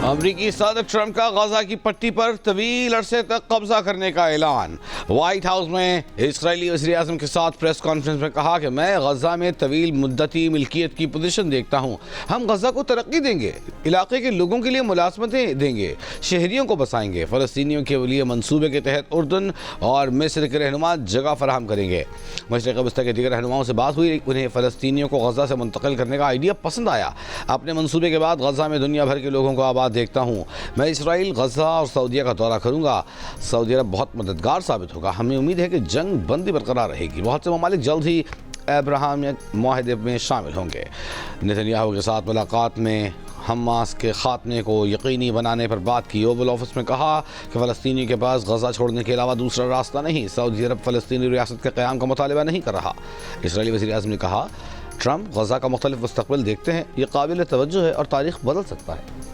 अमरीकी सदर ट्रंप का गजा की पट्टी पर तवील अरसे तक कब्जा करने का ऐलान। व्हाइट हाउस में इस्राएली वज़ीर-ए-आज़म के साथ प्रेस कॉन्फ्रेंस में कहा कि मैं गजा में तवील मुद्दती मिल्कियत की पोजीशन देखता हूँ। हम गजा को तरक्की देंगे, इलाके के लोगों के लिए मुलाजमतें देंगे, शहरियों को बसाएंगे। फ़लस्तीनियों के लिए मनसूबे के तहत उर्दन और मिस्र के रहनुमा जगह फराहम करेंगे। मशरिक़ वस्ती के दीगर रहनुमाओं से बात हुई, उन्हें फ़लस्तीनियों को गजा से मुंतकिल करने का आइडिया पसंद आया। अपने मनसूबे के बाद गजा में दुनिया भर के लोगों को आबाद देखता हूँ। मैं इसराइल, गजा और सऊदीया का दौरा करूँगा। सऊदी अरब बहुत मददगार साबित होगा। हमें उम्मीद है कि जंग बंदी बरकरार रहेगी। बहुत से ममालिक जल्द ही अब्राहम मुआहदे में शामिल होंगे। नेतन्याहू के साथ मुलाकात में हमास के खात्मे को यकीनी बनाने पर बात की। ओवल ऑफिस में कहा कि फ़लस्तीनी के पास गजा छोड़ने के अलावा दूसरा रास्ता नहीं। सऊदी अरब फ़लस्तीनी रियासत के क़याम का मुतालबा नहीं कर रहा। इसराइली वज़ीर-ए-आज़म ने कहा, ट्रंप गजा का मुख्तलिफ मुस्तक़बिल देखते हैं। ये काबिल तवज्जो है और तारीख़ बदल सकता है।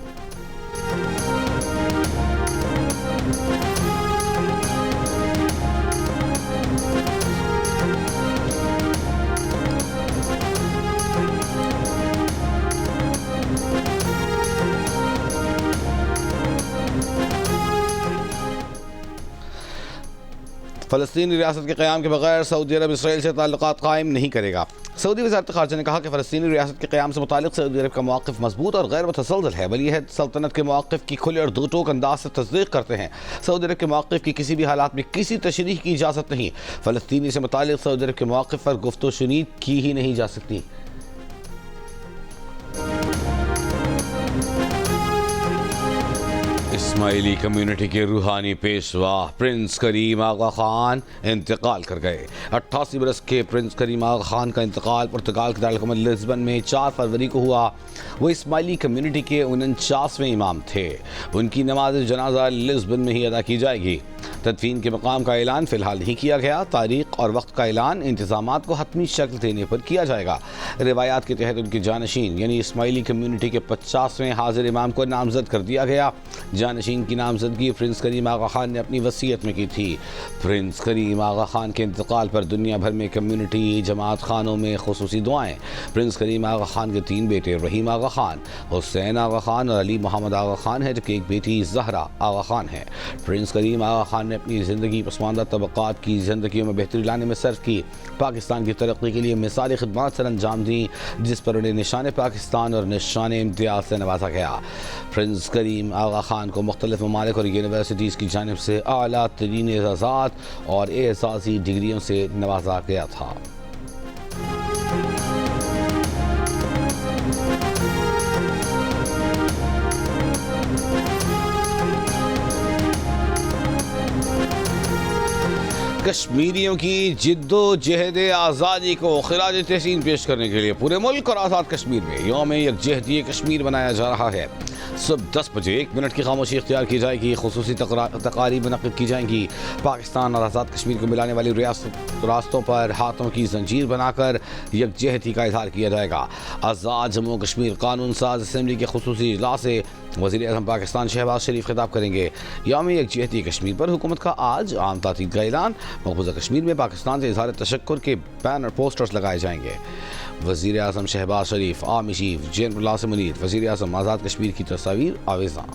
फ़लस्तीनी रियासत के क़याम के बगैर सऊदी अरब इसराइल से ताल्लुकात कायम नहीं करेगा। सऊदी वज़ारत ख़ारजा ने कहा कि फ़लस्तीनी रियासत के क़याम से मुतालिक सऊदी अरब का मौक़िफ़ मजबूत और गैर मुतसलसल है। वलीअहद सल्तनत के मौक़िफ़ की खुले और दो टोक अंदाज से तस्दीक़ करते हैं। सऊदी अरब के मौक़िफ़ की किसी भी हालात में किसी तशरीह की इजाज़त नहीं। फ़लस्तीनी से मुतालिक सऊदी अरब के मौक़िफ़ पर गुफ्तगू शुनीद की ही नहीं जा सकती। इस्माइली कम्युनिटी के रूहानी पेशवा प्रिंस करीम आगा खान इंतकाल कर गए। 88 बरस के प्रिंस करीम आगा खान का इंतकाल पुर्तगाल के दारुल लिस्बन में 4 फरवरी को हुआ। वो इस्माइली कम्युनिटी के 49वें इमाम थे। उनकी नमाज जनाजा लिस्बन में ही अदा की जाएगी। तदफीन के मकाम का ऐलान फ़िलहाल नहीं किया गया। तारीख और वक्त का ऐलान इंतज़ामात को हतमी शक्ल देने पर किया जाएगा। रिवायात के तहत उनके जानशीन यानी इस्माइली कम्युनिटी के 50वें हाजिर इमाम को नामजद कर दिया गया। जानशीन की नामजदगी प्रिंस करीम आगा खान ने अपनी वसीयत में की थी। प्रिंस करीम आगा खान के इंतकाल पर दुनिया भर में कम्युनिटी जमात खानों में खुसूसी दुआएं। प्रिंस करीम आगा खान के 3 बेटे रहीम आगा खान, हुसैन आगा खान और अली मोहम्मद आगा खान है, जबकि एक बेटी जहरा आगा खान है। प्रिंस करीम आगा खान ने अपनी ज़िंदगी पसमानदा तबक़ात की ज़िंदगियों में बेहतरी लाने में सर्फ की। पाकिस्तान की तरक्की के लिए मिसाली खिदमात सर अंजाम दी, जिस पर उन्हें निशान पाकिस्तान और निशान इम्तियाज़ से नवाजा गया। प्रिंस करीम आगा खान को मुख्तलिफ ममालिक और यूनिवर्सिटीज़ की जानिब से आला तरीन एज़ाज़ात और एज़ाज़ी डिग्रियों से नवाजा गया था। कश्मीरियों की जिद्दोजहद आज़ादी को खिराज तहसीन पेश करने के लिए पूरे मुल्क और आज़ाद कश्मीर में यौम यकजहती कश्मीर मनाया जा रहा है। सुबह 10 बजे 1 मिनट की खामोशी इख्तियार की जाएगी। खुसूसी तकारीब मुनक़्क़िद की जाएंगी। पाकिस्तान और आज़ाद कश्मीर को मिलाने वाली रास्तों पर हाथों की जंजीर बनाकर यकजहती का इजहार किया जाएगा। आज़ाद जम्मू कश्मीर कानून साज असम्बली के खुसूसी इजलास से वज़ीर-ए-आज़म पाकिस्तान शहबाज शरीफ खिताब करेंगे। यौम यकजहती कश्मीर पर हुकूमत का आज आम तातीद का ऐलान। मकबूजा कश्मीर में पाकिस्तान से इजहार तशक्कुर के बैनर पोस्टर्स लगाए जाएंगे। वज़ीर-ए-आज़म Shahbaz Sharif, army chief general Asim Munir, वज़ीर-ए-आज़म आज़ाद कश्मीर की तस्वीर आवेज़ा।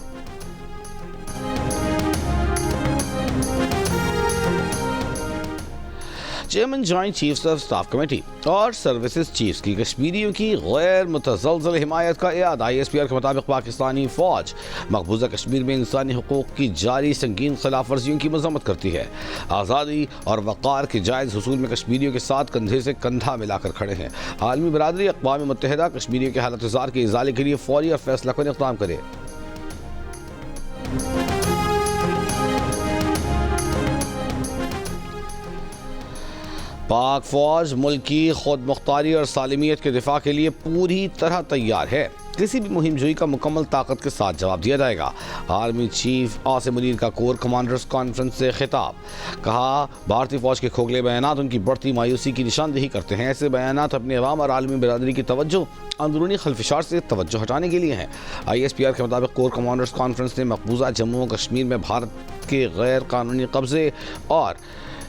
Chairman joint chiefs of staff committee और सर्विसेज चीफ्स की कश्मीरियों की गैर मुतज़लज़ल हिमायत का याद। ISPR के मुताबिक पाकिस्तानी फ़ौज मकबूजा कश्मीर में इंसानी हुकूक़ की जारी संगीन खिलाफ वर्जियों की मज़म्मत करती है। आज़ादी और वक़ार के जायज़ हुसूल में कश्मीरियों के साथ कंधे से कंधा मिलाकर खड़े हैं। आलमी बरादरी अक़वाम मुत्तहिदा कश्मीरियों के हालत ज़ार के इज़ाले के लिए फ़ौरी और फैसला कुन इक़दाम करे। पाक फ़ौज मुल्क की खुद मुख्तारी और सालिमियत के दिफा के लिए पूरी तरह तैयार है। किसी भी मुहिम जोई का मुकम्मल ताकत के साथ जवाब दिया जाएगा। आर्मी चीफ आसिम मुनीर का कोर कमांडर्स कॉन्फ्रेंस से खिताब। कहा, भारतीय फ़ौज के खोखले बयानात उनकी बढ़ती मायूसी की निशानदेही करते हैं। ऐसे बयानात अपने अवाम और आलमी बिरादरी की तवज्जो अंदरूनी खलफिशार से तवज्जो हटाने के लिए हैं। ISPR के मुताबिक कोर कमांडर्स कॉन्फ्रेंस ने मकबूजा जम्मू कश्मीर में भारत के गैर कानूनी कब्जे और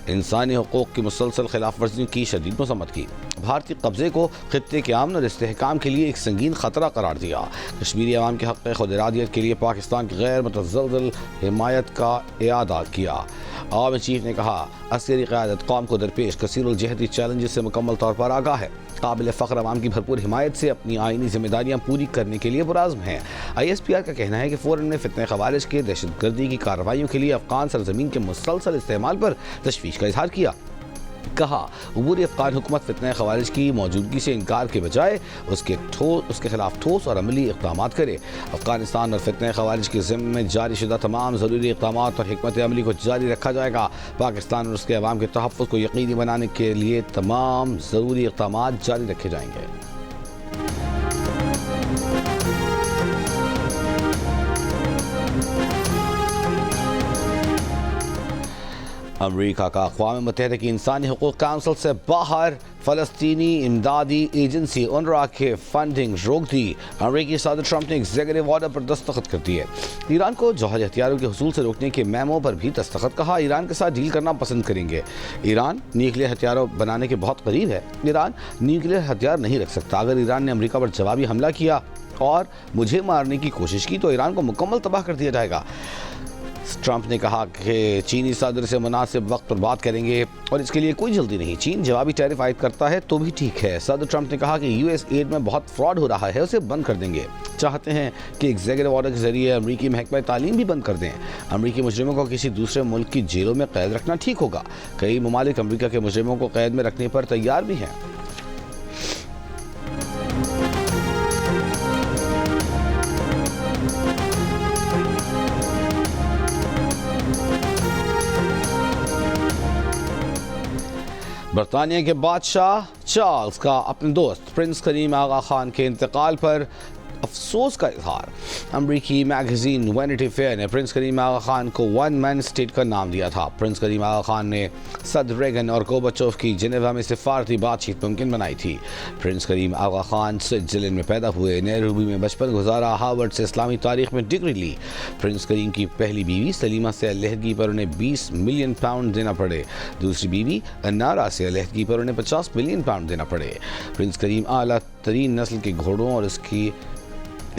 इंसानी हकूक़ की मुसलसल खिलाफ वर्जियों की शदीद मज़म्मत की। भारतीय कब्ज़े को खित्ते के अमन और इस्तेहकाम के लिए एक संगीन ख़तरा करार दिया। कश्मीरी अवाम के हक़ खुद इरादियत के लिए पाकिस्तान की गैर मुतज़ल्ज़ल हिमायत का इआदा किया। आर्मी चीफ ने कहा, अस्करी क़यादत कौम को दरपेश कसीरुल जहती चैलेंजेस से मुकम्मल तौर पर आगाह है। काबिल फ़ख्र अवाम की भरपूर हिमायत से अपनी आइनी जिम्मेदारियाँ पूरी करने के लिए पुरज़्म है। ISPR का कहना है कि फ़ौरन में फितने ख़वारिज के दहशतगर्दी की कार्रवाइयों के लिए अफ़गान सरजमीन के मुसलसल इस्तेमाल पर तशवीश का इजहार किया। कहा, अबूरी अफ़गान हुकूमत फितने ख़वारिज की मौजूदगी से इनकार के बजाय उसके खिलाफ ठोस और अमली इक़दाम करे। अफ़गानिस्तान और फितने ख़वारिज के ज़िम्मे में जारी शुदा तमाम ज़रूरी इक़दाम और हिकमत अमली को जारी रखा जाएगा। पाकिस्तान और उसके अवाम के तहफ़्फ़ुज़ को यकीनी बनाने के लिए तमाम ज़रूरी इक़दाम जारी रखे जाएंगे। अमरीका का अक़वाम मुत्तहिदा की इंसानी हकूक़ काउंसिल से बाहर फ़लस्तीनी इमदादी एजेंसी UNRWA के फंडिंग रोक दी। अमरीकी सदर ट्रंप ने एग्जीक्यूटिव ऑर्डर पर दस्तखत कर दिए। ईरान को जौहरी हथियारों के हुसूल से रोकने के मेमो पर भी दस्तखत। कहा, ईरान के साथ डील करना पसंद करेंगे। ईरान न्यूक्लियर हथियारों बनाने के बहुत करीब है। ईरान न्यूक्लियर हथियार नहीं रख सकता। अगर ईरान ने अमरीका पर जवाबी हमला किया और मुझे मारने की कोशिश की तो ईरान को मुकम्मल तबाह कर दिया जाएगा। ट्रंप ने कहा कि चीनी सदर से मुनासिब वक्त पर बात करेंगे और इसके लिए कोई जल्दी नहीं। चीन जवाबी टैरिफ आयद करता है तो भी ठीक है। सदर ट्रंप ने कहा कि US एड में बहुत फ्रॉड हो रहा है, उसे बंद कर देंगे। चाहते हैं कि एग्जीक्यूटिव ऑर्डर के जरिए अमरीकी महकमा तालीम भी बंद कर दें। अमरीकी मुजरिमों को किसी दूसरे मुल्क की जेलों में कैद रखना ठीक होगा। कई ममालिक अमरीका के मुजरिमों को कैद में रखने पर तैयार भी हैं। बरतानिया के बादशाह चार्ल्स का अपने दोस्त प्रिंस करीम आगा खान के इंतकाल पर अफसोस का इजहार। अमरीकी मैगजीन वैनिटी फेयर ने प्रिंस करीम आगा खान को वन मैन स्टेट का नाम दिया था। प्रिंस करीम आगा खान ने सदर रेगन और गोर्बाचोव की जेनेवा में सिफारती बातचीत मुमकिन बनाई थी। प्रिंस करीम आगा खान स्विट्जरलैंड में पैदा हुए, नैरोबी में बचपन गुजारा, हार्वर्ड से इस्लामी तारीख में डिग्री ली। प्रिंस करीम की पहली बीवी सलीमा से अलहदगी पर उन्हें 20 मिलियन पाउंड देना पड़े। दूसरी बीवी अनारा से अलहदगी पर उन्हें 50 मिलियन पाउंड देना पड़े। प्रिंस करीम आला तरीन नस्ल के घोड़ों और उसकी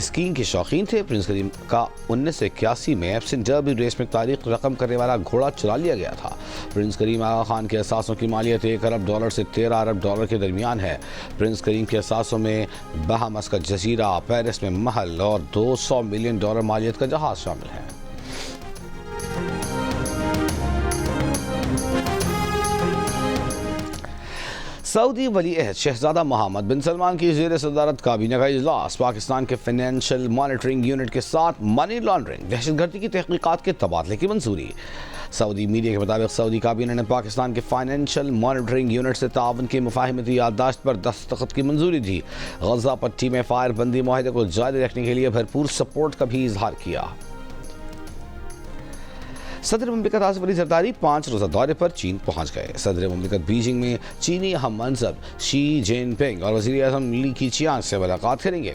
स्कीइंग के शौकीन थे। प्रिंस करीम का 1981 में एप्सन डर्बी रेस में तारीख रकम करने वाला घोड़ा चुरा लिया गया था। प्रिंस करीम आगा खान के असासों की मालियत $1 अरब से $13 अरब के दरमियान है। प्रिंस करीम के असासों में बहामस का जजीरा, पेरिस में महल और $200 मिलियन मालियत का जहाज शामिल है। सऊदी वली अहद शहजादा मोहम्मद बिन सलमान की ज़ेर सदारत काबीना का इजलास। पाकिस्तान के फाइनेंशियल मॉनिटरिंग यूनिट के साथ मनी लॉन्ड्रिंग, दहशतगर्दी की तहकीकात के तबादले की मंजूरी। सऊदी मीडिया के मुताबिक सऊदी काबीना ने पाकिस्तान के फाइनेंशियल मॉनिटरिंग यूनिट से ताउन के मुफाहमती याददाश्त पर दस्तखत की मंजूरी दी। गजा पट्टी में फायरबंदी माहिदे को जारी रखने के लिए भरपूर सपोर्ट का भी इजहार किया। सदर मुमलिकत आसिफ अली जरदारी 5 रोज़ा दौरे पर चीन पहुंच गए। सदर मुमलिकत बीजिंग में चीनी अहम मनसब शी जिनपिंग और वज़ीर आज़म ली कीचियांग से मुलाकात करेंगे।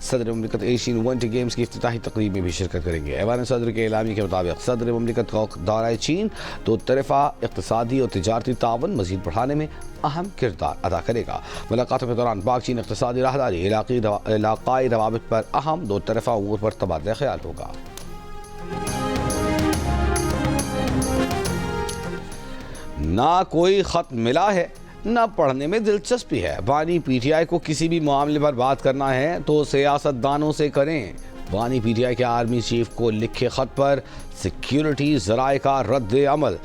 सदर मुमलिकत एशियन विंटर गेम्स की इफ्तिताही तकरीब में भी शिरकत करेंगे। ऐवान सदर के एलामी के मुताबिक सदर मुमलिकत का दौरा चीन दो तरफ़ा इक़्तिसादी और तिजारती ताउन मज़ीद बढ़ाने में अहम किरदार अदा करेगा। मुलाकातों के दौरान पाक चीन इक़्तिसादी राहदारी, इलाक़ाई रवाबित पर अहम दो तरफ़ा उमूर पर तबादला ख्याल होगा। ना कोई ख़त मिला है, ना पढ़ने में दिलचस्पी है। बानी PTI को किसी भी मामले पर बात करना है तो सियासतदानों से करें। बानी PTI के आर्मी चीफ को लिखे ख़त पर सिक्योरिटी ज़राए का रद्द अमल।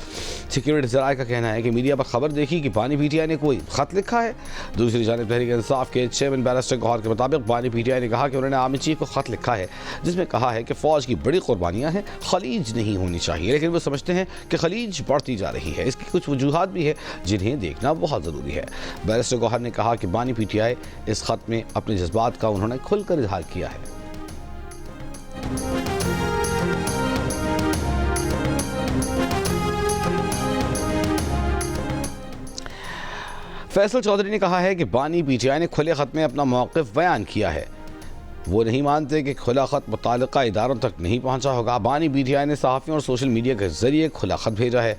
सिक्योरिटी ज़राए का कहना है कि मीडिया पर खबर देखी कि बानी PTI ने कोई ख़त लिखा है। दूसरी जानिब तहरीक इंसाफ के चेयरमैन बैरिस्टर गौहर के मुताबिक बानी PTI ने कहा कि उन्होंने आर्मी चीफ को ख़त लिखा है जिसमें कहा है कि फ़ौज की बड़ी कुर्बानियाँ हैं, खलीज नहीं होनी चाहिए, लेकिन वो समझते हैं कि खलीज बढ़ती जा रही है। इसकी कुछ वजूहात भी है जिन्हें देखना बहुत ज़रूरी है। बैरिस्टर गौहर ने कहा कि बानी PTI इस ख़त में अपने जज्बात का उन्होंने खुलकर इजहार किया है। फैसल चौधरी ने कहा है कि बानी PTI ने खुले ख़त में अपना मौक़िफ़ बयान किया है। वो नहीं मानते कि खुला खत मुताल्लिका इदारों तक नहीं पहुंचा होगा। बानी PTI ने सहाफ़ियों और सोशल मीडिया के जरिए खुला खत भेजा है।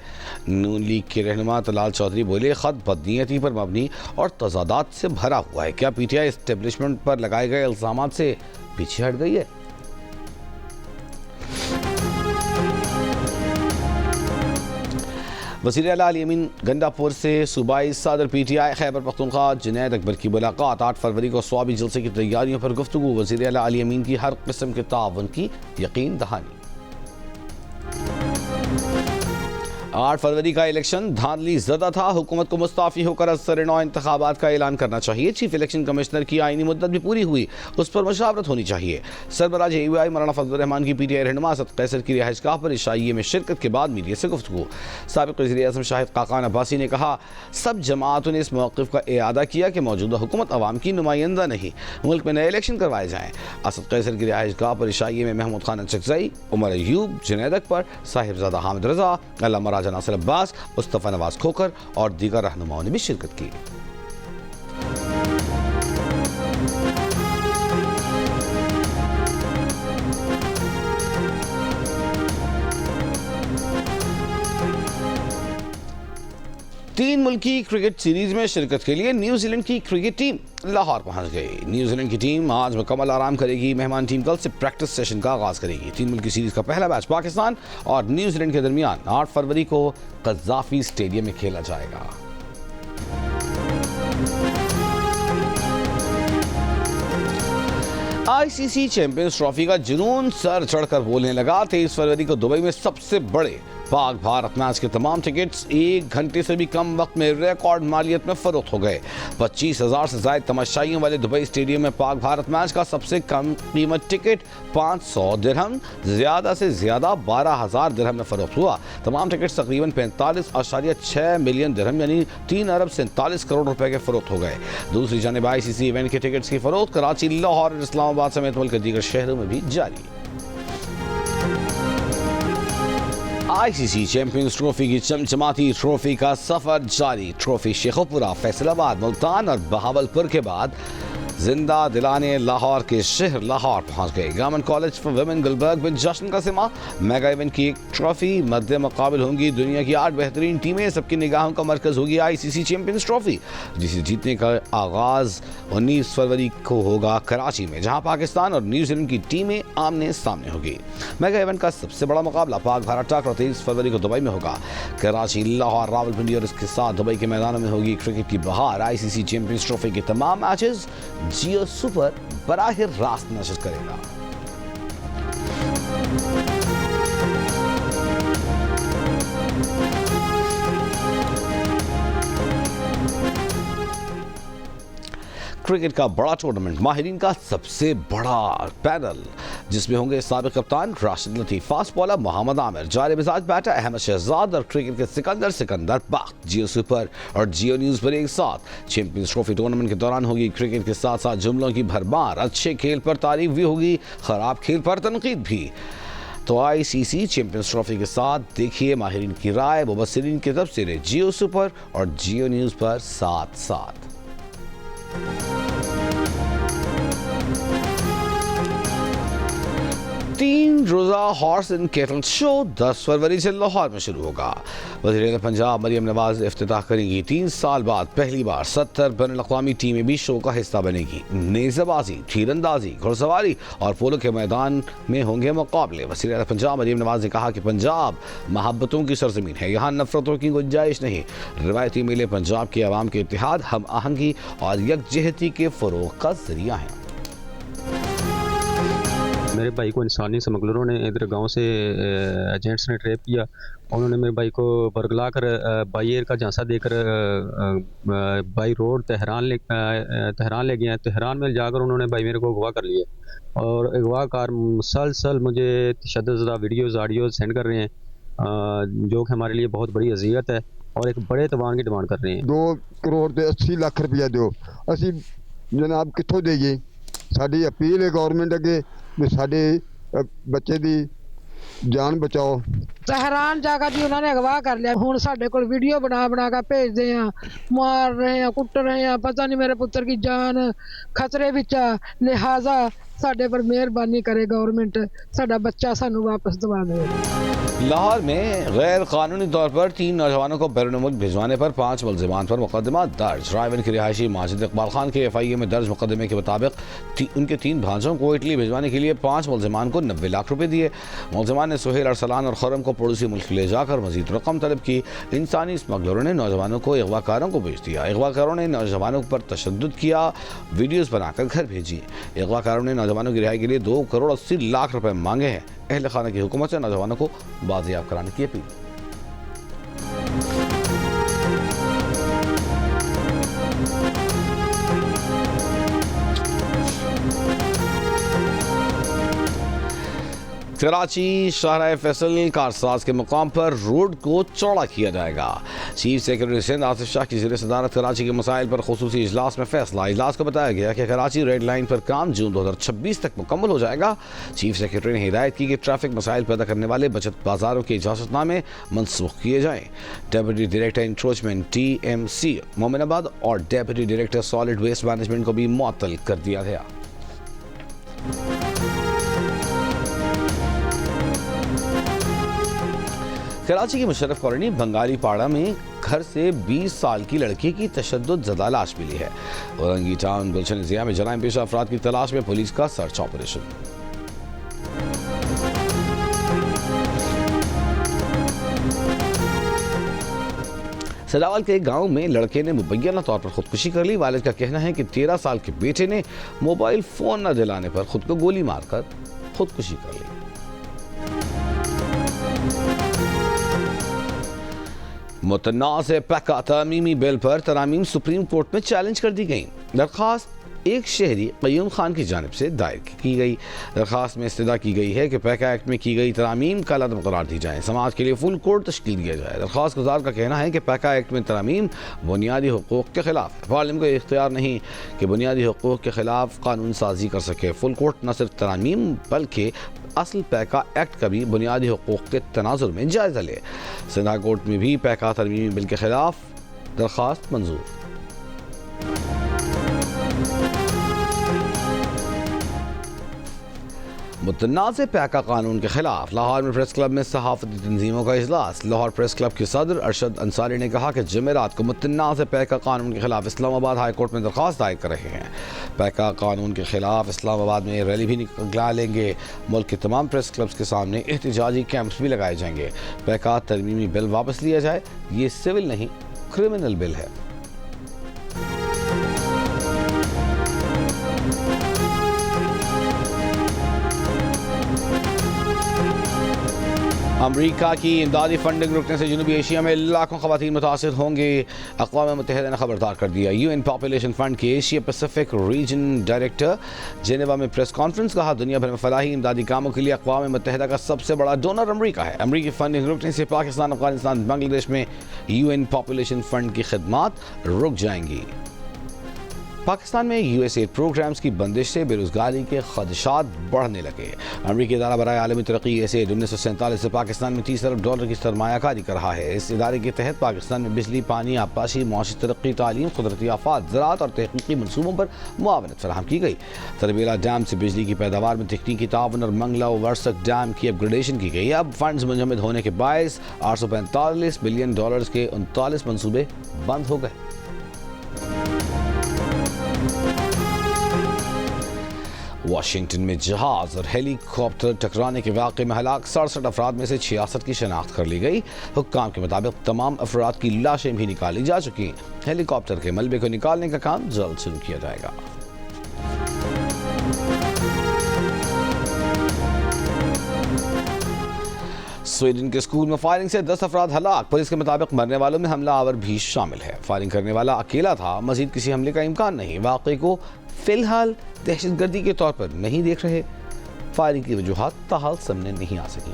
नून लीग के रहनुमा तलाल चौधरी बोले, खत बदनीयती पर मबनी और तजादात से भरा हुआ है। क्या PTI इस्टेब्लिशमेंट पर लगाए गए इल्ज़ामात से पीछे हट गई है? वज़ीर आला अली अमीन गंडापुर से सूबाई सदर PTI खैबर पख्तूनख्वा जुनैद अकबर की मुलाकात। 8 फरवरी को स्वाबी जलसे की तैयारियों पर गुफ्तगू। वज़ीर आला अली अमीन की हर किस्म के ताउन की यकीन दहानी। 8 फरवरी का इलेक्शन धांधली ज़दा था। हुकूमत को मुस्ताफ़ी होकर असर-ए-नौ इंतखाबात का ऐलान करना चाहिए। चीफ इलेक्शन कमिश्नर की आईनी मुद्दत भी पूरी हुई, उस पर मशावरत होनी चाहिए। सरबराज AUI मौलाना फजल रहमान की PTI रहनुमा असद कैसर की रिहाइशगाह पर इशाइये में शिरकत के बाद मीडिया से गुफ्तगू। साबिक़ वज़ीर आज़म शाहिद खाकान अब्बासी ने कहा, सब जमातों ने इस मौक़िफ़ का इआदा किया कि मौजूदा हुकूमत अवाम की नुमाइंदा नहीं, मुल्क में नए इलेक्शन करवाए जाएँ। असद कैसर की रिहाइशगाह पर इशाइये में महमूद खान चकज़ई, उमर अयूब, जुनैद अकबर, साहिबजादा हामिद रज़ा, अल्लामा राजा नासिर अब्बास, मुस्तफ़ा नवाज खोकर और दीगर रहनुमाओं ने भी शिरकत की। तीन मुल्की क्रिकेट सीरीज में शिरकत के लिए न्यूजीलैंड की क्रिकेट टीम लाहौर पहुंच गई। न्यूजीलैंड की टीम आज मुकम्मल आराम करेगी। मेहमान टीम कल से प्रैक्टिस सेशन का आगाज करेगी। तीन मुल्की सीरीज का पहला मैच पाकिस्तान और न्यूजीलैंड के दरमियान 8 फरवरी को कज़ाफी स्टेडियम में खेला जाएगा। ICC चैंपियंस ट्रॉफी का जुनून सर चढ़कर बोलने लगा। 23 फरवरी को दुबई में सबसे बड़े पाक भारत मैच के तमाम टिकट्स 1 घंटे से भी कम वक्त में रिकॉर्ड मालियत में फरोख्त हो गए। 25,000 से ज्यादा तमाशाइयों वाले दुबई स्टेडियम में पाक भारत मैच का सबसे कम कीमत टिकट 500 दिरहम, ज्यादा से ज्यादा 12,000 दिरहम में फरोख्त हुआ। तमाम टिकट्स तकरीबन 45.6 मिलियन दिरहम यानी 3 अरब 47 करोड़ रुपए के फरोख्त हो गए। दूसरी जानिब ICC इवेंट के टिकट्स की फरोख्त कराची, लाहौर और इस्लामाबाद समेत मुल्क के दीगर शहरों में भी जारी। ICC चैंपियंस ट्रॉफी की चमचमाती ट्रॉफी का सफर जारी। ट्रॉफी शेखोपुरा, फैसलाबाद, मुल्तान और बहावलपुर के बाद जिंदा दिलाने लाहौर के शहर लाहौर पहुंच गए। Government college for women Gulberg में जश्न का सिमा। मेगा इवेंट की एक ट्रॉफी मध्य मुकाबिल होंगी दुनिया की 8 बेहतरीन टीमें। सबकी निगाहों का मरकज होगी ICC चैंपियंस ट्रॉफी, जिसे जीतने का आगाज 19 फरवरी को होगा कराची में, जहां पाकिस्तान और न्यूजीलैंड की टीमें आमने सामने होगी। मेगा इवेंट का सबसे बड़ा मुकाबला पाक भारत टक्कर 23 फरवरी को दुबई में होगा। कराची, लाहौर, रावलपिंडी और इसके साथ दुबई के मैदानों में होगी क्रिकेट की बहार। ICC चैंपियंस ट्रॉफी के तमाम मैचेस जियो सुपर बराह रास्त नशर करेगा। क्रिकेट का बड़ा टूर्नामेंट, माहिरीन का सबसे बड़ा पैनल, जिसमें होंगे साबिक कप्तान राशिद लतीफ, फास्ट बॉलर मोहम्मद आमिर, जारे मिजाज बैटर अहमद शहजाद और क्रिकेट के सिकंदर बख्त। जियो सुपर और जियो न्यूज़ पर एक साथ चैंपियंस ट्रॉफी टूर्नामेंट के दौरान होगी क्रिकेट के साथ साथ जुमलों की भरमार। अच्छे खेल पर तारीफ भी होगी, खराब खेल पर तनकीद भी। तो ICC चैंपियंस ट्रॉफी के साथ देखिए माहिरीन की राय, मुबस्सिरीन के तबसरे जियो सुपर और जियो न्यूज़ पर साथ साथ। 3 रोज़ा हॉर्स एंड कैटल शो 10 फरवरी से लाहौर में शुरू होगा। वज़ीर पंजाब मरियम नवाज इफ्तिताह करेंगी। 3 साल बाद पहली बार 70 बैनुल-अक़वामी टीमें भी शो का हिस्सा बनेगी। नेज़ेबाजी, तीरंदाजी, घुड़सवारी और पोलो के मैदान में होंगे मुकाबले। वज़ीर पंजाब मरियम नवाज ने कहा कि पंजाब मोहब्बतों की सरजमीन है, यहाँ नफरतों की गुंजाइश नहीं। रिवायती मेले पंजाब के अवाम के इत्तेहाद, हम आहंगी और यकजहती के फ़रोग़ का ज़रिया हैं। मेरे भाई को इंसानी स्मगलरों ने इधर गांव से एजेंट्स ने ट्रैप किया। उन्होंने मेरे भाई को बरगला कर बाई एयर का झांसा देकर बाई रोड तेहरान ले गए। तेहरान में जाकर उन्होंने भाई मेरे को अगवा कर लिया और अगवाकार मुसलसल मुझे तशद्दुद वीडियोज़ ऑडियो सेंड कर रहे हैं, जो कि हमारे लिए बहुत बड़ी अजियत है और एक बड़े तवान की डिमांड कर रहे हैं। 2 करोड़ 80 लाख रुपया दो, असी जनाब कित्थों देइए? साडी अपील है गवर्नमेंट अगे भी साडे बच्चे दी जान बचाओ। तेहरान जाकर जी उन्होंने अगवा कर लिया। हुण साडे कोल वीडियो बना के भेजदे आ, मार रहे हैं, कुट रहे हैं, पता नहीं मेरे पुत्र की जान खतरे विच आ। लिहाजा ਸਾਡੇ ਪਰ ਮਿਹਰਬਾਨੀ ਕਰੇ ਗਵਰਨਮੈਂਟ ਸਾਡਾ ਬੱਚਾ ਸਾਨੂੰ ਵਾਪਸ ਦਿਵਾ ਦੇ। लाहौर में गैर कानूनी तौर पर 3 नौजवानों को बैरून मुल्क भिजवाने पर 5 मुलजिमान पर मुकदमा दर्ज। रायवन के रिहायशी माजिद इकबाल खान के FIA में दर्ज मुकदमे के मुताबिक उनके 3 भांजों को इटली भिजवाने के लिए 5 मुलजिमान को 90 लाख रुपए दिए। मुलजिमान ने सुहेल अरसलान और खुरम को पड़ोसी मुल्क ले जाकर मजीद रकम तलब की। इंसानी स्मगलरों ने नौजवानों को अगवाकारों को भेज दिया। अगवाकारों ने नौजवानों पर तशद्दुद किया, वीडियोज़ बनाकर घर भेजी। अगवाकारों ने नौजवानों की रिहाई के लिए 2 करोड़ 80 लाख रुपए मांगे हैं। अहल खाना की हुकूमत से नौजवानों को बाजियाब कराने की अपील। कराची शाहराह फैसल कारसाज के मुकाम पर रोड को चौड़ा किया जाएगा। चीफ सेक्रेटरी सिंध आसिफ शाह की ज़ेर सदारत कराची के मसाइल पर खुसूसी इजलास में फैसला। इजलास को बताया गया कि कराची रेड लाइन पर काम जून 2026 तक मुकम्मल हो जाएगा। चीफ सेक्रेटरी ने हिदायत की कि ट्रैफिक मसाइल पैदा करने वाले बचत बाजारों के इजाज़तनामे मनसूख किए जाएँ। Deputy director encroachment TMC Mominabad और deputy director solid waste management को भी मुअत्तल कर दिया गया। कराची की मुशर्रफ कॉलोनी बंगाली पाड़ा में घर से 20 साल की लड़की की तशद्दुद ज़दा लाश मिली है। औरंगी टाउन गुलशन ज़िया में जराइम पेशा अफराद की तलाश में पुलिस का सर्च ऑपरेशन। सदावल के गांव में लड़के ने मुबैना तौर पर खुदकुशी कर ली। वालिद का कहना है कि 13 साल के बेटे ने मोबाइल फ़ोन न दिलाने पर खुद को गोली मारकर खुदकुशी कर ली। मुतनाज़ पैका तरमीमी बिल पर तरामीम सुप्रीम कोर्ट में चैलेंज कर दी गई। दरख्वास्त एक शहरी क़य्यूम खान की जानिब से दायर की गई। दरख्वास्त में इस्तदा की गई है कि पैका एक्ट में की गई तरामीम कलअदम करार दी जाए, समाज के लिए फुल कोर्ट तश्कील दिया जाए। दरख्वास्त गुजार का कहना है कि पैका एक्ट में तरामीम बुनियादी हुकूक़ के खिलाफ है। पार्लियामेंट को इख्तियार नहीं कि बुनियादी हुकूक़ के खिलाफ कानून साजी कर सके। फुल कोर्ट न सिर्फ तरामीम बल्कि असल पैका एक्ट का भी बुनियादी हुकूक़ के तनाजुर में जायज़ा ले। सिंध हाई कोर्ट में भी पैका तरमीमी बिल के खिलाफ दरख्वास्त मंजूर। मुतनाज़ पैका कानून के खिलाफ लाहौर में प्रेस क्लब में सहाफ़ती तंजीमों का इजलास। लाहौर प्रेस क्लब के सदर अरशद अंसारी ने कहा कि जुमेरात को मुतनाज़ पैका कानून के खिलाफ इस्लामाबाद हाई कोर्ट में दरख्वास्त दायर कर रहे हैं। पैका कानून के खिलाफ इस्लामाबाद में रैली भी निकला लेंगे। मुल्क के तमाम प्रेस क्लब्स के सामने एहतजाजी कैंप्स भी लगाए जाएंगे। पैका तरमीमी बिल वापस लिया जाए, ये सिविल नहीं क्रिमिनल बिल है। अमरीका की इमदादी फंडिंग रुकने से जनूबी एशिया में लाखों ख़वातीन मुतासिर होंगे। अक़वाम मुत्तहिदा ने खबरदार कर दिया। UN पॉपुलेशन फ़ंड के Asia Pacific region director Geneva में प्रेस कॉन्फ्रेंस। कहा दुनिया भर में फलाही इमदादी कामों के लिए अक़वाम मुत्तहिदा का सबसे बड़ा डोनर अमरीका है। अमरीकी फंडिंग रुकने से पाकिस्तान, अफगानिस्तान, बांग्लादेश में UN पॉपुलेशन फ़ंड की खिदमात रुक जाएंगी। पाकिस्तान में USAID प्रोग्राम्स की बंदिश से बेरोजगारी के खदशात बढ़ने लगे। अमरीकी इदारा बराए आलमी तरक्की USAID 1947 से पाकिस्तान में $30 अरब की सरमायाकारी कर रहा है। इस इदारे के तहत पाकिस्तान में बिजली, पानी, आबपाशी, मुआशी तरक्की, तालीम, कुदरती आफात, ज़राअत और तहकीकी मनसूबों पर मुआवनत फराहम की गई। तरबेला डैम से बिजली की पैदावार में तकनीकी ताउन और मंगला व वर्सक डैम की अपग्रेडेशन की गई। अब फंड्स मुंजमद होने के बायस $845 बिलियन के 39 मनसूबे बंद हो गए। वाशिंगटन में जहाज और हेलीकॉप्टर टकराने के वाक़े में हलाक 67 अफराद में से 66 की शनाख्त कर ली गई। हुक्काम के मुताबिक तमाम अफराद की लाशें भी निकाली जा चुकी हैं। हेलीकॉप्टर के मलबे को निकालने का काम जल्द शुरू किया जाएगा। स्वीडन के स्कूल में फायरिंग से 10 अफराद हलाक। पुलिस के मुताबिक मरने वालों में हमला आवर भी शामिल है। फायरिंग करने वाला अकेला था, मजीद किसी हमले का इम्कान नहीं। वाक़े को फिलहाल दहशतगर्दी के तौर पर नहीं देख रहे। फायरिंग की वजूहात ताहाल सामने नहीं आ सकी।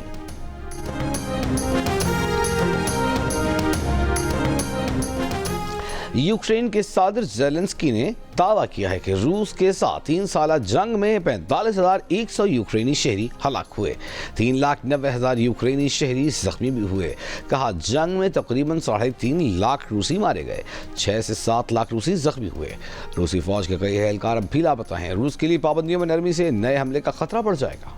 यूक्रेन के सदर ज़ेलेंस्की ने दावा किया है कि रूस के साथ 3 साला जंग में 45,100 यूक्रेनी शहरी हलाक हुए, 3,90,000 यूक्रेनी शहरी जख्मी भी हुए। कहा जंग में तकरीबन 3.5 लाख रूसी मारे गए, 6 से 7 लाख रूसी जख्मी हुए। रूसी फौज के कई एहलकार अब भी लापता हैं। रूस के लिए पाबंदियों में नरमी से नए हमले का खतरा बढ़ जाएगा।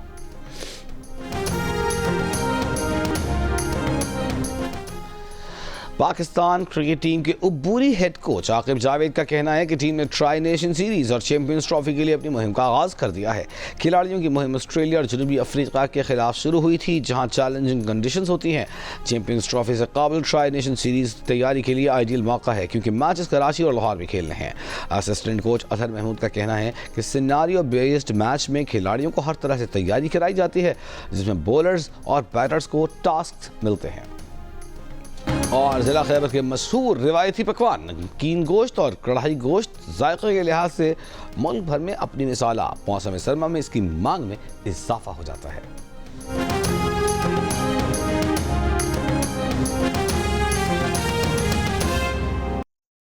पाकिस्तान क्रिकेट टीम के उबूरी हेड कोच आकिब जावेद का कहना है कि टीम ने ट्राई नेशन सीरीज और चैंपियंस ट्रॉफी के लिए अपनी मुहिम का आगाज कर दिया है। खिलाड़ियों की मुहिम ऑस्ट्रेलिया और जनूबी अफ्रीका के खिलाफ शुरू हुई थी, जहां चैलेंजिंग कंडीशंस होती हैं। चैंपियंस ट्रॉफी से काबिल ट्राई नेशन सीरीज तैयारी के लिए आइडियल मौका है, क्योंकि मैचेस कराची और लाहौर में खेलने हैं। असिस्टेंट कोच अतहर महमूद का कहना है कि सिनारियो बेस्ड मैच में खिलाड़ियों को हर तरह से तैयारी कराई जाती है, जिसमें बॉलर्स और बैटर्स को टास्क मिलते हैं। और ज़िला खैबर के मशहूर रिवायती पकवान नमकीन गोश्त और कढ़ाई गोश्त जायके के लिहाज से मुल्क भर में अपनी मिसाल। मौसम सरमा में इसकी मांग में इजाफा हो जाता है।